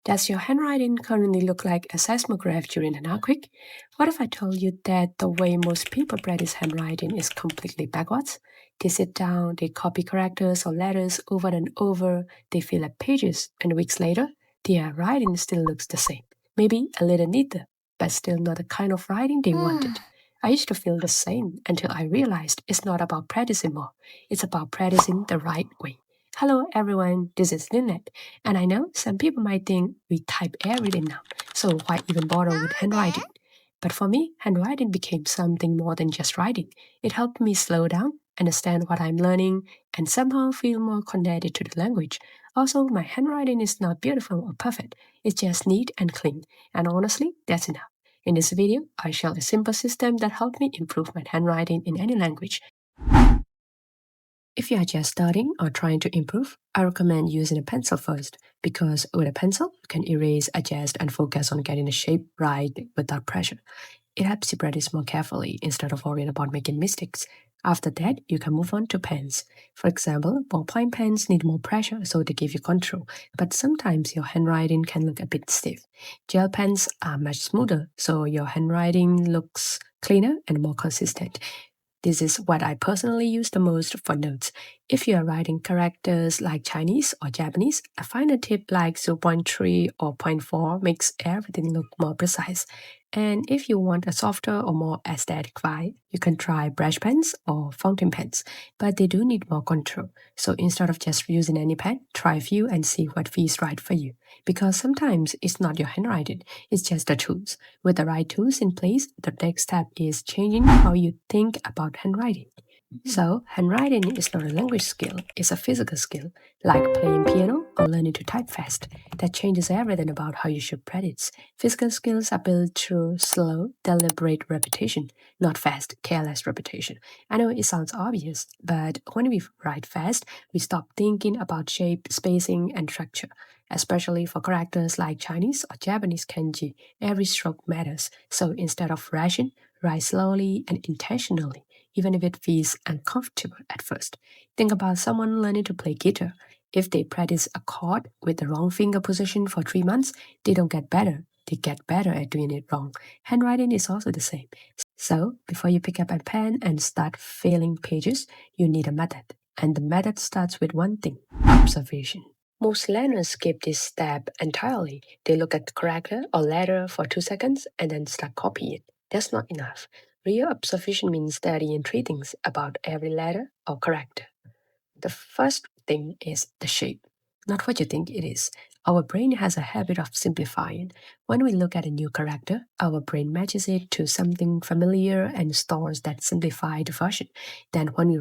Does your handwriting currently look like a seismograph during an earthquake? What if I told you that the way most people practice handwriting is completely backwards? They sit down, they copy characters or letters over and over, they fill up pages, and weeks later, their writing still looks the same. Maybe a little neater, but still not the kind of writing they wanted. I used to feel the same until I realized it's not about practicing more, it's about practicing the right way. Hello everyone, this is Lynette, and I know some people might think we type everything now, so why even bother with handwriting? But for me, handwriting became something more than just writing. It helped me slow down, understand what I'm learning, and somehow feel more connected to the language. Also, my handwriting is not beautiful or perfect, it's just neat and clean, and honestly, that's enough. In this video, I share a simple system that helped me improve my handwriting in any language. If you are just starting or trying to improve, I recommend using a pencil first because with a pencil, you can erase, adjust, and focus on getting the shape right without pressure. It helps you practice more carefully instead of worrying about making mistakes. After that, you can move on to pens. For example, ballpoint pens need more pressure so they give you control, but sometimes your handwriting can look a bit stiff. Gel pens are much smoother, so your handwriting looks cleaner and more consistent. This is what I personally use the most for notes. If you are writing characters like Chinese or Japanese, a finer tip like 0.3 or zero point 0.4 makes everything look more precise. And if you want a softer or more aesthetic vibe, you can try brush pens or fountain pens, but they do need more control. So instead of just using any pen, try a few and see what feels right for you. Because sometimes it's not your handwriting, it's just the tools. With the right tools in place, the next step is changing how you think about handwriting. So, handwriting is not a language skill, it's a physical skill, like playing piano or learning to type fast. That changes everything about how you should practice. Physical skills are built through slow, deliberate repetition, not fast, careless repetition. I know it sounds obvious, but when we write fast, we stop thinking about shape, spacing, and structure. Especially for characters like Chinese or Japanese kanji, every stroke matters. So instead of rushing, write slowly and intentionally even if it feels uncomfortable at first. Think about someone learning to play guitar. If they practice a chord with the wrong finger position for 3 months, they don't get better. They get better at doing it wrong. Handwriting is also the same. So, before you pick up a pen and start filling pages, you need a method. And the method starts with one thing observation. Most learners skip this step entirely. They look at the character or letter for 2 seconds and then start copying it. That's not enough. Real observation means studying three things about every letter or character. The first thing is the shape, not what you think it is. Our brain has a habit of simplifying. When we look at a new character, our brain matches it to something familiar and stores that simplified version. Then when we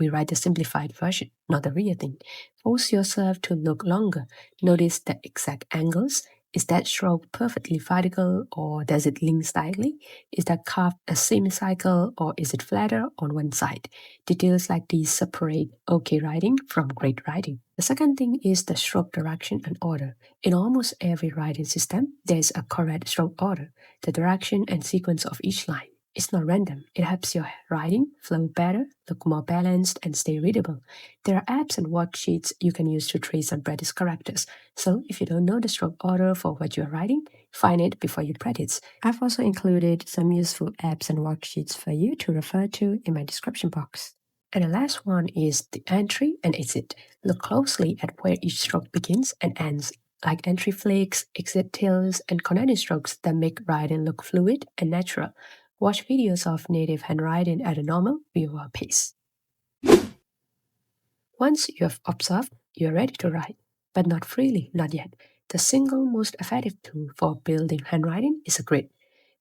write the simplified version, not the real thing. Force yourself to look longer. Notice the exact angles. Is that stroke perfectly vertical or does it lean slightly? Is that curve a semicircle or is it flatter on one side? Details like these separate okay writing from great writing. The second thing is the stroke direction and order. In almost every writing system, there's a correct stroke order, the direction and sequence of each line. It's not random. It helps your writing flow better, look more balanced, and stay readable. There are apps and worksheets you can use to trace and practice characters. So if you don't know the stroke order for what you are writing, find it before you practice. I've also included some useful apps and worksheets for you to refer to in my description box. And the last one is the entry and exit. Look closely at where each stroke begins and ends, like entry flicks, exit tills, and connecting strokes that make writing look fluid and natural. Watch videos of native handwriting at a normal viewer pace. Once you have observed, you are ready to write, but not freely, not yet. The single most effective tool for building handwriting is a grid.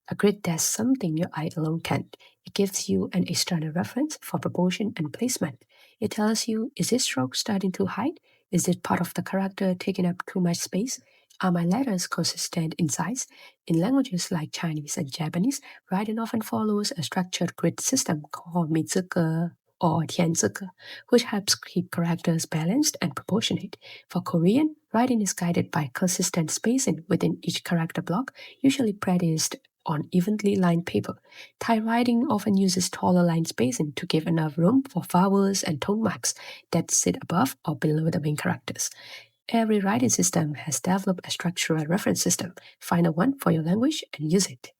A grid does something your eye alone can't. It gives you an external reference for proportion and placement. It tells you, is this stroke starting to hide? Is it part of the character taking up too much space? Are my letters consistent in size? In languages like Chinese and Japanese, writing often follows a structured grid system called 米字格 or 田字格, which helps keep characters balanced and proportionate. For Korean, writing is guided by consistent spacing within each character block, usually practiced on evenly lined paper. Thai writing often uses taller line spacing to give enough room for vowels and tone marks that sit above or below the main characters. Every writing system has developed a structural reference system. Find a one for your language and use it.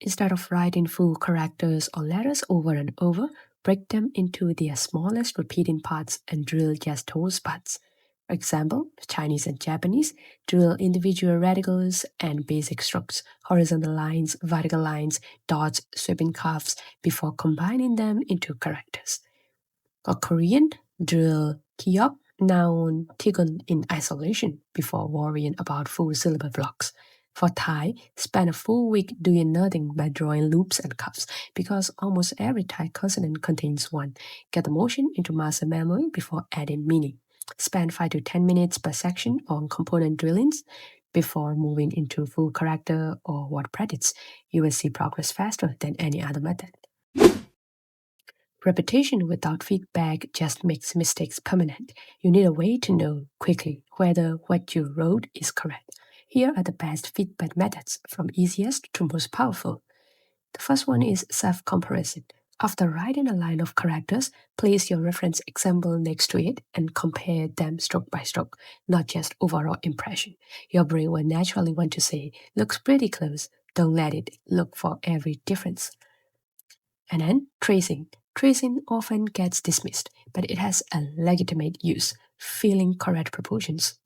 Instead of writing full characters or letters over and over, break them into their smallest repeating parts and drill just those parts. For example, Chinese and Japanese drill individual radicals and basic strokes, horizontal lines, vertical lines, dots, sweeping curves before combining them into characters. For Korean, drill kiop, noun, tigun in isolation before worrying about full syllable blocks. For Thai, spend a full week doing nothing but drawing loops and cups because almost every Thai consonant contains one. Get the motion into muscle memory before adding meaning. Spend 5 to 10 minutes per section on component drillings before moving into full character or word predicts. You will see progress faster than any other method. Repetition without feedback just makes mistakes permanent. You need a way to know quickly whether what you wrote is correct. Here are the best feedback methods from easiest to most powerful. The first one is self-comparison. After writing a line of characters, place your reference example next to it and compare them stroke by stroke, not just overall impression. Your brain will naturally want to say, looks pretty close. Don't let it look for every difference. And then tracing. Tracing often gets dismissed, but it has a legitimate use, filling correct proportions.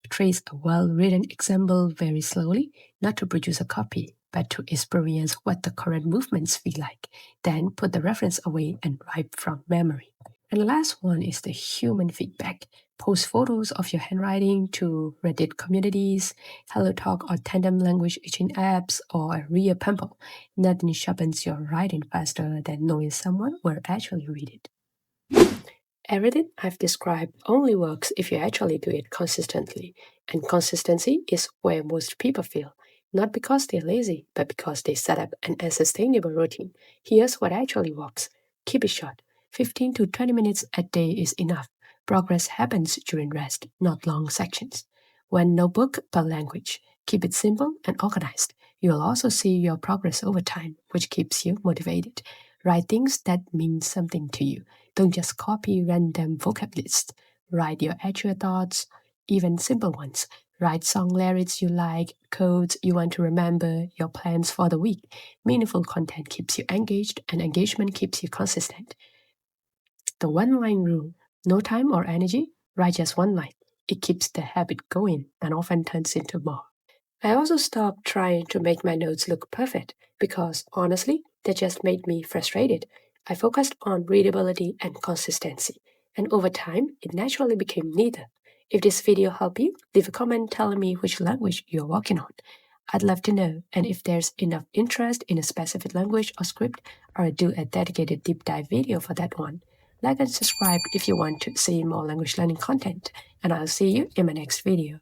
Trace a well-written example very slowly, not to produce a copy, but to experience what the correct movements feel like. Then put the reference away and write from memory. And the last one is the human feedback. Post photos of your handwriting to Reddit communities, HelloTalk or Tandem language teaching apps, or real pample. Nothing sharpens your writing faster than knowing someone will actually read it. Everything I've described only works if you actually do it consistently. And consistency is where most people fail. Not because they're lazy, but because they set up an unsustainable routine. Here's what actually works. Keep it short. 15 to 20 minutes a day is enough. Progress happens during rest, not long sections. One notebook per language. Keep it simple and organized. You'll also see your progress over time, which keeps you motivated. Write things that mean something to you. Don't just copy random vocab lists. Write your actual thoughts, even simple ones. Write song lyrics you like, codes you want to remember, your plans for the week. Meaningful content keeps you engaged, and engagement keeps you consistent. The one-line rule. No time or energy, write just one line. It keeps the habit going and often turns into more. I also stopped trying to make my notes look perfect because, honestly, that just made me frustrated. I focused on readability and consistency, and over time, it naturally became neither. If this video helped you, leave a comment telling me which language you're working on. I'd love to know, and if there's enough interest in a specific language or script, I'll do a dedicated deep dive video for that one. Like and subscribe if you want to see more language learning content, and I'll see you in my next video.